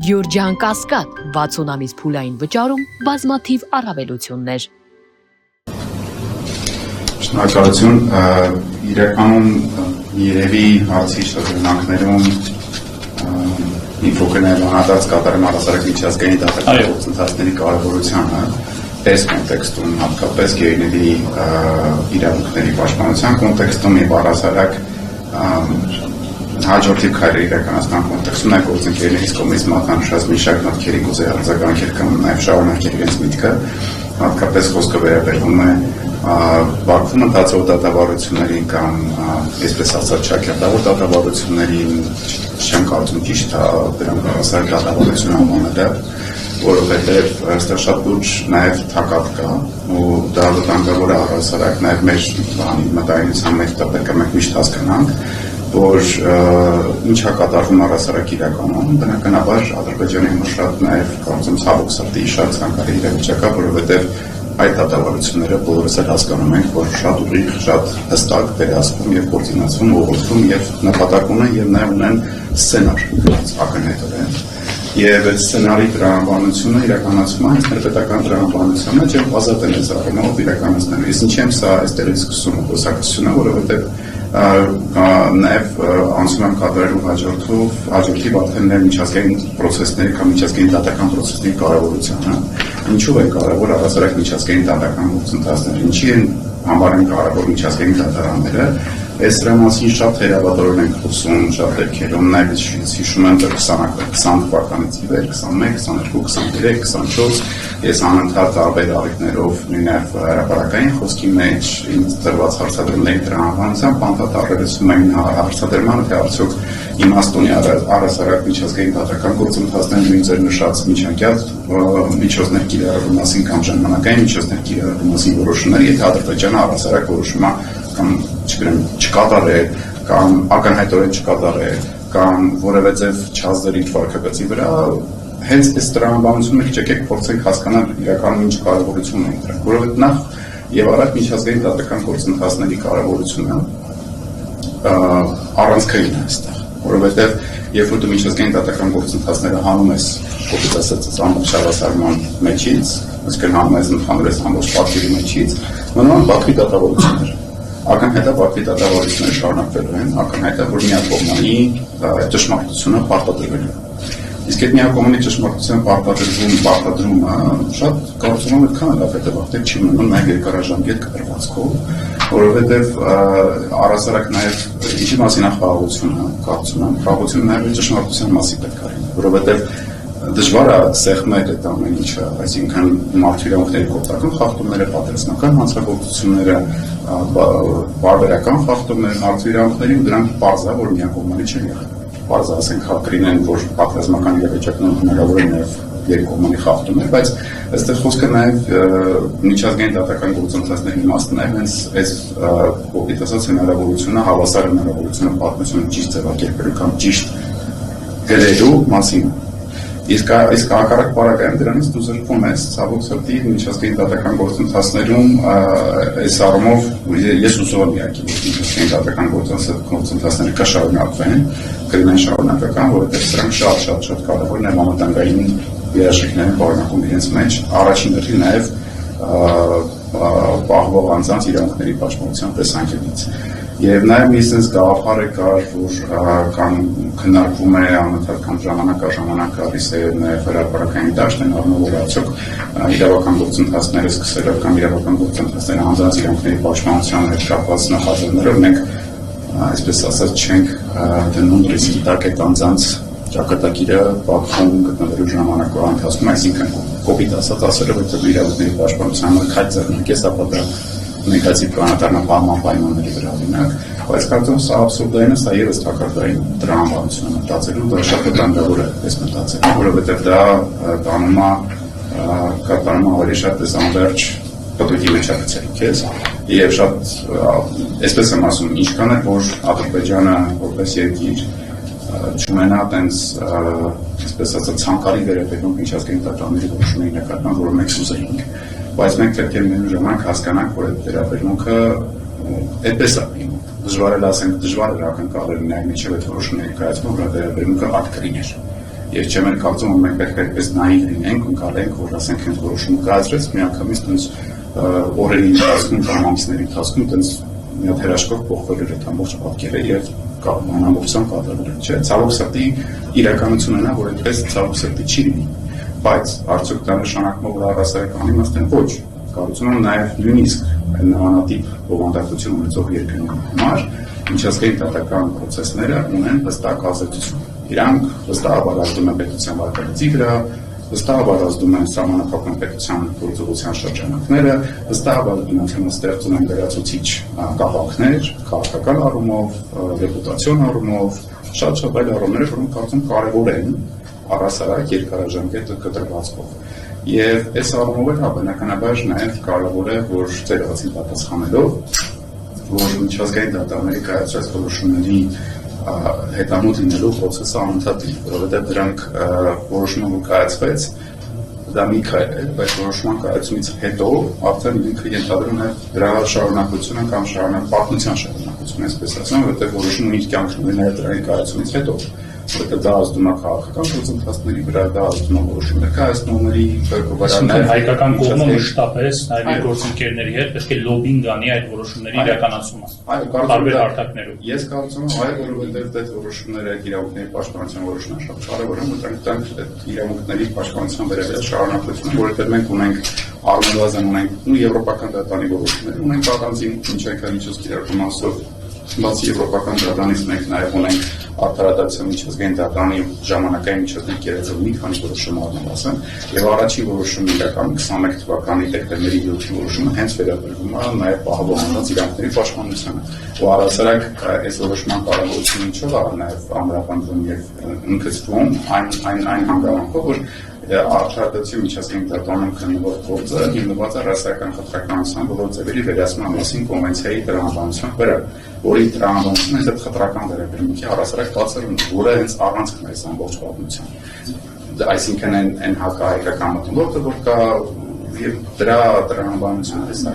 Գյուրջան Կասկադ 60 ամիս փուլային վճարում բազմաթիվ առավելություններ։ Շնորհակալություն, իրականում երևի հարցի շրջանակներում մի փոքր ներառած կատարում առասարակ միջազգային դատական գործընթացների կարևորությանը այս կոնտեքստում հատկապես գերիների իրավունքների պաշտպանության կոնտեքստում եւ առասարակ հաջորդի քայլերի իրականացման կոնտեքստում նաև գործընկերներից կողմից մատնանշած մի շարք մտքերի կուզեի արձագանքել կամ նաև շարունակել իրենց միտքը, հատկապես խոսքը վերաբերում է Բաքվում ընթացող դատավարություններին կամ այսպես ասած շաքերտավոր դատավարություններին, չեմ կարծում ճիշտ է դրանք առասարակ դատավարություն անվանելը, որովհետև այստեղ շատ լուրջ նաև թակարդ կա ու դա վտանգավոր է առասարակ նաև մեր մտայնության մեջ դա պետք է մենք միշտ հասկանանք, որ ինչ է կատարվում առասարակ իրականում, բնականաբար Ադրբեջանի համար շատ նաև կարծում ցավոք սրտի շատ ցանկալի իրավիճակ է, որովհետև այդ դատավարությունները բոլորս էլ հասկանում ենք, որ շատ ուղիղ, շատ հստակ վերահսկում եւ կոորդինացվում, ուղղորդվում եւ նպատակ ունեն եւ նաեւ ունեն սցենար ակնհայտորեն։ Եվ այդ սցենարի տրամաբանությունը իրականացում է պետական տրամաբանության մեջ եւ ազատ են այս առումով իրականացնելու։ Իսկ ինչի՞ եմ սա այստեղից սկսում խոսակցությունը, որովհետեւ նաև անցում եմ կատարելու հաջորդի արդեն միջազգային պրոցեսների կամ միջազգային դատական պրոցեսների կարևորությանը։ Ինչու է կարևոր առասարակ միջազգային դատական գործընթացները, ինչի են համարում կարևոր միջազգային դատարանները, այս դրա մասին շատ հերավատորեն ենք խոսում, շատ դեպքերում, նաև հիշում եմ 20 թվականից ի վեր, 21, 22, 23, 24, ես անընդհատ տարբեր առիթներով նաև հրապարակային խոսքի մեջ ինձ տրված հարցադրումների տրամաբանությամբ անդադարեցում էին հարցադրմանը, թե արդյոք իմաստունի առասարակ միջազգային դատական գործընթացներն ու ձեր նշած միջանկյալ միջոցներ կիրառելու մասին կամ ժամանակային միջոցներ կիրառելու մասին որոշումները, եթե Ադրբեջանը առասարակ որոշում է կամ չկատարել կամ ակնհայտորեն չկատարել կամ որևէ ձև չազդել իր վարքագծի վրա, հենց այս տրամաբանությունը եկեք փորձենք հասկանալ իրականում ինչ կարևորություն ունի դրանք, որովհետև նախ եւ առաջ միջազգային դատական գործընթացների կարևորությունը առանցքային է այստեղ, որովհետև երբ որ դու միջազգային դատական գործընթացները հանում ես, կոպիտ ասած, ամբողջ հավասարման մեջից, այսինքն հանում ես ընդհանրապես ամբողջ պատկերի մեջից, մնում են Բաքվի դատավարություններ։ Ակնհայտ է Բաքվի դատավարությունները շարունակվելու են, ակնհայտ է, որ միակողմանի ճշմարտությունը պարտադրվելու է։ Իսկ այդ միակողմանի ճշմարտության պարտադրումը շատ կարծում եմ այդքան լավ հետևանքներ չի ունենում նաև երկարաժամկետ կտրվածքով, որովհետև առասարակ նաև ինչի մասին է խաղաղությունը, կարծում եմ, խաղաղությունը նաև ճշմարտության մասի պետք է լինի, որովհետև դժվար է սեղմել այդ ամեն ինչը, այսինքն մարդու իրավունքների կողմնակում խախտումները, պատերազմական հանցագործությունները, բարբերական խախտումները մարդու իրավունքների ու դրանք պարզ է, որ միակողմանի չեն եղել։ Պարզ է, ասենք, կլինեն, որ պատերազմական իրավիճակներում հնարավոր է նաև երկկողմանի խախտումներ, բայց այստեղ խոսքը նաև միջազգային դատական գործընթացների իմաստն է հենց այս կոպիտ ասած հնարավորությունը, հավասար հնարավորությունը պատմությունը ճիշտ ձևակերպելու կամ ճիշտ գրելու մասին։ Իսկ հակառակ պարագայում դրանից դու զրկվում ես ցավոք սրտի միջազգային դատական գործընթացներում այս առումով ես ուզում եմ իհարկե միջազգային դատական գործընթացները կշարունակվեն, կլինեն շարունակական, որովհետև սրանք շատ կարևոր են համատանգային երաշխիքներ են պարունակում իրենց մեջ, առաջին հերթին նաև պահվող անձանց իրավունքների պաշտպանության տեսանկյունից։ Եվ նաև մի sense գաղափար է կար, որ կամ քննարկվում է անընդհատ կամ ժամանակ գալիս է նաև հրապարակային դաշտն առնող որ արդյոք իրավական գործընթացները սկսելով կամ իրավական գործընթացները անձանց իրավունքների պաշտպանության հետ կապված նախաձեռներով մենք այսպես ասած չենք դնում ռիսկի տակ այդ անձանց ճակատագիրը Բաքվում գտնվելու ժամանակվա ընթացքում, այսինքն կոպիտ ասելով այդ իրավունքների պաշտպանության համար քայլ ձեռնարկես, ապա դա նեգատիվ կանոնադրման պայմանների վրա օրինակ, բայց կարծում սա աբսուրդային է, սա ևս թակարդային տրամաբանություն է մտածելու, դա շատ վտանգավոր է այս մտածելը, որովհետև դա կատարում ավելի շատ այս անվերջ պտույտի մեջ ակցել քեզ եւ շատ այսպես եմ ասում, ինչքան է որ Ադրբեջանը որպես երկիր չունենա այդպես այսպես ասած ցանկալի վերաբերմունք միջազգային դատարանների որոշումների նկատմամբ, որ մենք սուզեինք, բայց մենք պետք է միևնույն ժամանակ հասկանանք, որ այդ վերաբերմունքը այդպես է լինում։ Դժվար է ասենք, դժվար է ակնկալել նաև միջև այդ որոշումների կայացումը, որ վերաբերմունքը ակտկրին էր։ Ես չեմ կարծում, որ մենք պետք է այդպես նայել լինենք ու կարենք, որ ասենք հենց որոշումը կայացրեց, միանգամից տենց օրերի ընթացքում կամ ամիսների ընթացքում տենց մի հատ հրաշքով փոխվել էր այդ ամբողջ պատկերը եւ ամբողջությամբ պատահել է, չէ՞։ Ցավոք սրտի իրականությունն է, որ այդպես ցավոք սրտի չի լինի, բայց արդյոք դա նշանակում է, որ առասարական իմաստեն ոչ։ Կարծում եմ նաև նույնիսկ նմանատիպ բովանդակություն ունեցող երկրների համար միջազգային դատական պրոցեսները ունեն հստակ ազդեցություն։ Իրանք վստահաբար ազդում են պետության վարկանցի վրա, վստահաբար ազդում են սահմանափակման պետության գործողության շրջանակները, վստահաբար դիմացինը ստեղծում են վերացուցիչ կապանքներ, քաղաքական առումով, ռեպուտացիոն առումով, շատ այլ առումներ, որոնք կարծում կարևոր են առհասարակ երկարաժամկետ կտրվածքով։ Եվ այս առումով էլ բնականաբար նաև կարևոր է, որ ծերացին պատասխանելով, որ միջազգային դատարանների կայացրած որոշումների հետամուտ լինելու պրոցեսը անընդհատ է, որովհետև դրանք որոշումը որ կայացվեց, դա մի քայլ է, բայց որոշման կայացումից հետո արդեն ինքը ենթադրում է դրա շարունակությունը կամ պատմության շարունակությունը, այսպես ասեմ, որովհետև որոշումը իր կյանքն ունի նաև դրանի կայացումից հետո, որովհետև դա ազդում է քաղաքական գործընթացների վրա, դա ազդում է որոշումներ կայացնողների վրա, հայկական կողմը մշտապես նաև իր գործընկերների հետ պետք է լոբինգ անի այդ որոշումների իրականացումը տարբեր հարթակներում։ Ես կարծում եմ, որովհետև այդ որոշումները իրավունքների պաշտպանության որոշումն շատ կարևոր են, որտեղ իրավունքների պաշտպանության վերաբերյալ շարունակությունը, որովհետև մենք ունենք առնվազն ունենք եվրոպական դատարանի որոշումներ, ունենք առանձին միջազգային կիրառում ասող, բացի եվրոպական դատարանից մենք նաև ունենք արդարադատության միջազգային դատարանի ժամանակային միջազգային կիրառում մի քանի որոշում առնվազն, եւ առաջին որոշումը իրականում 21 թվականի դեկտեմբերի 7-ի որոշումը հենց վերաբերվում է նաև պահպանված իրավունքների պաշտպանությանը։ Ու առասարակ այս որոշման կարևորությունը ինչով է նաև ամրապնդվում եւ ընդգծվում այն հանգամանքով, որ արդարադատության միջազգային դատարանում քննված գործը հիմնված է ռասայական խտրականության բոլոր ձևերի վերահսկման մասին կոնվենցիայի տրամաբանության վրա, որի տրամաբանությունը այդ խտրական վերաբերմունքի առասարակ բացառ ունի, որը հենց առանցքն է այս ամբողջ պատմության։ Այսինքն այն հակահայկական մթնոլորտը, որ կա եւ դրա տրամաբանությունը հեսա